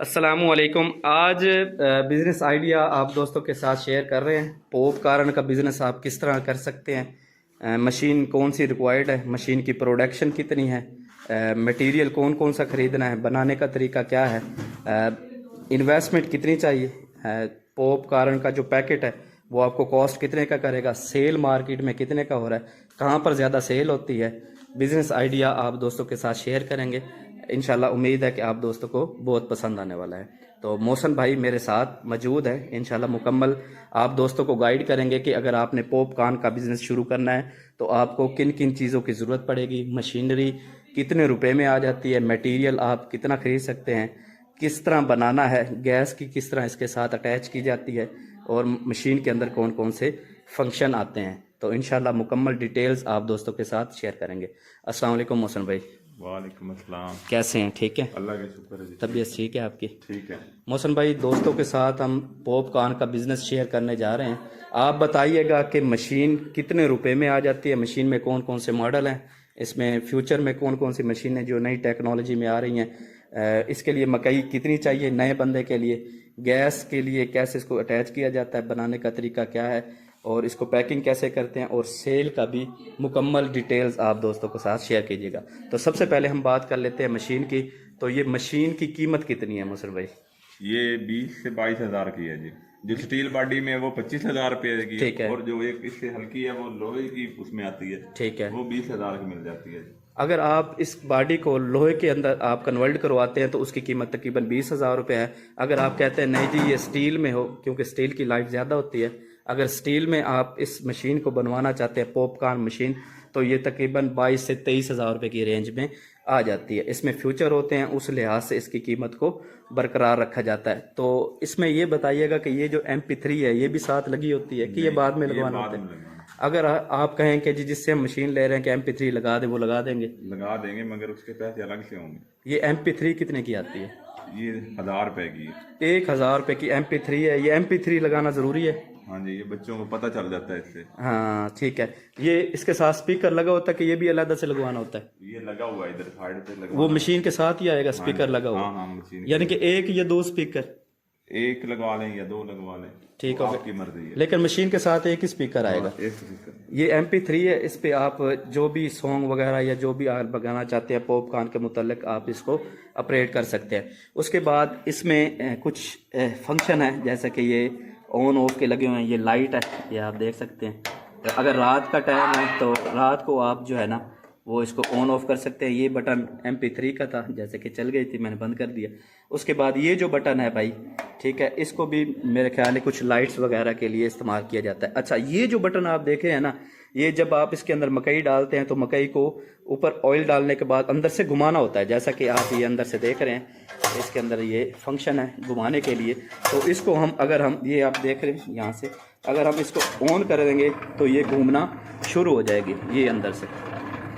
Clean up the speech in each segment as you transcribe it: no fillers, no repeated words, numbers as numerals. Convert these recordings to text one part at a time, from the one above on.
अस्सलामु अलैकुम। आज बिज़नेस आइडिया आप दोस्तों के साथ शेयर कर रहे हैं। पॉप कॉर्न का बिज़नेस आप किस तरह कर सकते हैं, मशीन कौन सी रिक्वायर्ड है, मशीन की प्रोडक्शन कितनी है, मटेरियल कौन कौन सा ख़रीदना है, बनाने का तरीका क्या है, इन्वेस्टमेंट कितनी चाहिए, पॉप कॉर्न का जो पैकेट है वो आपको कॉस्ट कितने का करेगा, सेल मार्केट में कितने का हो रहा है, कहाँ पर ज़्यादा सेल होती है, बिज़नेस आइडिया आप दोस्तों के साथ शेयर करेंगे। इंशाल्लाह उम्मीद है कि आप दोस्तों को बहुत पसंद आने वाला है। तो मोहसन भाई मेरे साथ मौजूद है, इंशाल्लाह मुकम्मल आप दोस्तों को गाइड करेंगे कि अगर आपने पॉप कॉर्न का बिज़नेस शुरू करना है तो आपको किन किन चीज़ों की ज़रूरत पड़ेगी, मशीनरी कितने रुपए में आ जाती है, मटेरियल आप कितना ख़रीद सकते हैं, किस तरह बनाना है, गैस की किस तरह इसके साथ अटैच की जाती है और मशीन के अंदर कौन कौन से फंक्शन आते हैं। तो इंशाल्लाह मुकम्मल डिटेल्स आप दोस्तों के साथ शेयर करेंगे। अस्सलाम वालेकुम मोहसन भाई। वालेकुम अस्सलाम। कैसे हैं? ठीक है, अल्लाह का शुक्र है जी। तबीयत ठीक है आपकी? ठीक है। मोहसन भाई, दोस्तों के साथ हम पॉप कॉर्न का बिज़नेस शेयर करने जा रहे हैं। आप बताइएगा कि मशीन कितने रुपए में आ जाती है, मशीन में कौन कौन से मॉडल हैं, इसमें फ्यूचर में कौन कौन सी मशीनें जो नई टेक्नोलॉजी में आ रही हैं, इसके लिए मकई कितनी चाहिए नए बंदे के लिए, गैस के लिए कैसे इसको अटैच किया जाता है, बनाने का तरीका क्या है और इसको पैकिंग कैसे करते हैं, और सेल का भी मुकम्मल डिटेल्स आप दोस्तों के साथ शेयर कीजिएगा। तो सबसे पहले हम बात कर लेते हैं मशीन की। तो ये मशीन की कीमत कितनी है मोहसन भाई? ये 20 से 22 हजार की है जी। जो स्टील बॉडी में है वो 25,000 रुपये की ठीक है। और जो एक इससे हल्की है वो लोहे की उसमें आती है, ठीक है। वो 20,000 की मिल जाती है। अगर आप इस बॉडी को लोहे के अंदर आप कन्वर्ट करवाते हैं तो उसकी कीमत तकरीबन 20,000 रुपये है। अगर आप कहते हैं नहीं जी ये स्टील में हो, क्योंकि स्टील की लाइफ ज़्यादा होती है, अगर स्टील में आप इस मशीन को बनवाना चाहते हैं पॉप कॉर्न मशीन, तो ये तकरीबन 22 से 23,000 रुपये की रेंज में आ जाती है। इसमें फ्यूचर होते हैं, उस लिहाज से इसकी कीमत को बरकरार रखा जाता है। तो इसमें ये बताइएगा कि ये जो MP3 है ये भी साथ लगी होती है कि ये बाद में लगवाना होता है? अगर आप कहें कि जी जिससे हम मशीन ले रहे हैं कि MP3 लगा दे, वो लगा देंगे? लगा देंगे, मगर उसके पैसे अलग से होंगे। ये MP3 कितने की आती है? ये 1,000 रुपए की है। 1,000 रुपये की MP3 है। ये MP3 लगाना ज़रूरी है? हाँ जी, ये बच्चों को पता चल जाता है इससे। हाँ ठीक है। ये इसके साथ स्पीकर लगा होता है कि ये भी अलग से लगवाना होता है? ये लगा हुआ है, इधर साइड पे लगा। वो मशीन के साथ ही आएगा स्पीकर लगा हुआ? हाँ हाँ, मशीन यानी कि एक या दो स्पीकर? एक लगवा लें या 2 लगवा लें, ठीक वो है, आपकी मर्जी है। लेकिन मशीन के साथ एक ही स्पीकर आएगा। एक स्पीकर। ये MP3 है, इस पे आप जो भी सॉन्ग वगैरह या जो भी आप बगाना चाहते हैं पॉप कॉर्न के मुतालिक आप इसको ऑपरेट कर सकते हैं। उसके बाद इसमें कुछ फंक्शन है, जैसे कि ये ऑन ऑफ के लगे हुए हैं, ये लाइट है, ये आप देख सकते हैं। अगर रात का टाइम है तो रात को आप जो है ना वो इसको ऑन ऑफ कर सकते हैं। ये बटन MP3 का था, जैसे कि चल गई थी मैंने बंद कर दिया। उसके बाद ये जो बटन है भाई, ठीक है, इसको भी मेरे ख्याल है कुछ लाइट्स वगैरह के लिए इस्तेमाल किया जाता है। अच्छा, ये जो बटन आप देखे हैं ना, ये जब आप इसके अंदर मकई डालते हैं तो मकई को ऊपर ऑयल डालने के बाद अंदर से घुमाना होता है, जैसा कि आप ये अंदर से देख रहे हैं। इसके अंदर ये फंक्शन है घुमाने के लिए। तो इसको हम अगर हम ये आप देख रहे हैं यहाँ से, अगर हम इसको ऑन कर देंगे तो ये घूमना शुरू हो जाएगी। ये अंदर से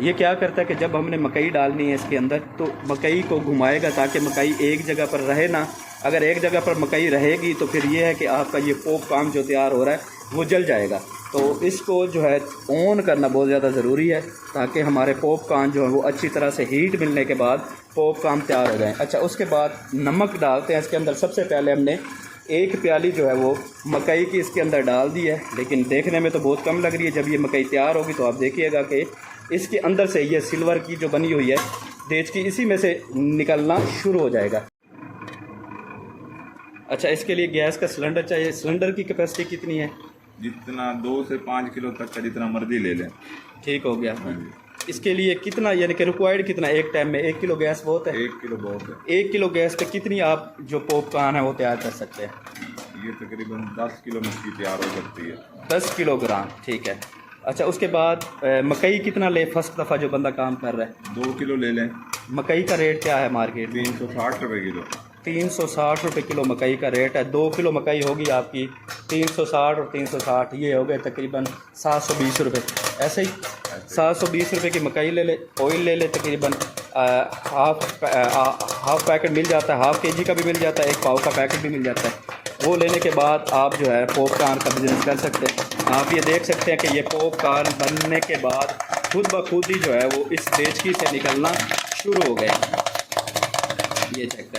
ये क्या करता है कि जब हमने मकई डालनी है इसके अंदर तो मकई को घुमाएगा ताकि मकई एक जगह पर रहे ना। अगर एक जगह पर मकई रहेगी तो फिर ये है कि आपका ये पॉप कॉर्न जो तैयार हो रहा है वो जल जाएगा। तो इसको जो है ऑन करना बहुत ज़्यादा ज़रूरी है ताकि हमारे पॉप कॉर्न जो है वो अच्छी तरह से हीट मिलने के बाद पॉप कॉर्न तैयार हो जाए। अच्छा, उसके बाद नमक डालते हैं इसके अंदर। सबसे पहले हमने 1 प्याली जो है वो मकई की इसके अंदर डाल दी है, लेकिन देखने में तो बहुत कम लग रही है। जब ये मकई तैयार होगी तो आप देखिएगा कि इसके अंदर से ये सिल्वर की जो बनी हुई है देज की, इसी में से निकलना शुरू हो जाएगा। अच्छा, इसके लिए गैस का सिलेंडर चाहिए। सिलेंडर की कैपेसिटी कितनी है? जितना 2 से 5 किलो तक का जितना मर्जी ले लें। ठीक हो गया। इसके लिए कितना यानी कि रिक्वायर्ड कितना एक टाइम में? 1 किलो गैस बहुत है? 1 किलो बहुत है। 1 किलो गैस पे कितनी आप जो पॉप कॉर्न है वो तैयार कर सकते हैं? ये तकरीबन 10 किलो मछली तैयार हो सकती है। 10 किलोग्राम, ठीक है। अच्छा, उसके बाद मकई कितना ले फर्स्ट दफ़ा जो बंदा काम कर रहा है? 2 किलो ले लें। मकई का रेट क्या है मार्केट में? 360 रुपये किलो। 360 रुपये किलो मकई का रेट है। 2 किलो मकई होगी आपकी 360 और 360 ये हो गए तकरीबन 720 रुपये। ऐसे ही 720 रुपये की मकई ले ले। ऑयल ले ले तकरीबन हाफ पैकेट मिल जाता है, हाफ KG का भी मिल जाता है, 1 पाव का पैकेट भी मिल जाता है। वो लेने के बाद आप जो है पॉप कॉर्न का बिज़नेस कर सकते हैं। आप ये देख सकते हैं कि ये पॉप कॉर्न बनने के बाद खुद ब खुद ही जो है वो इस देचकी से निकलना शुरू हो गए। ये चेक कर,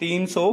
300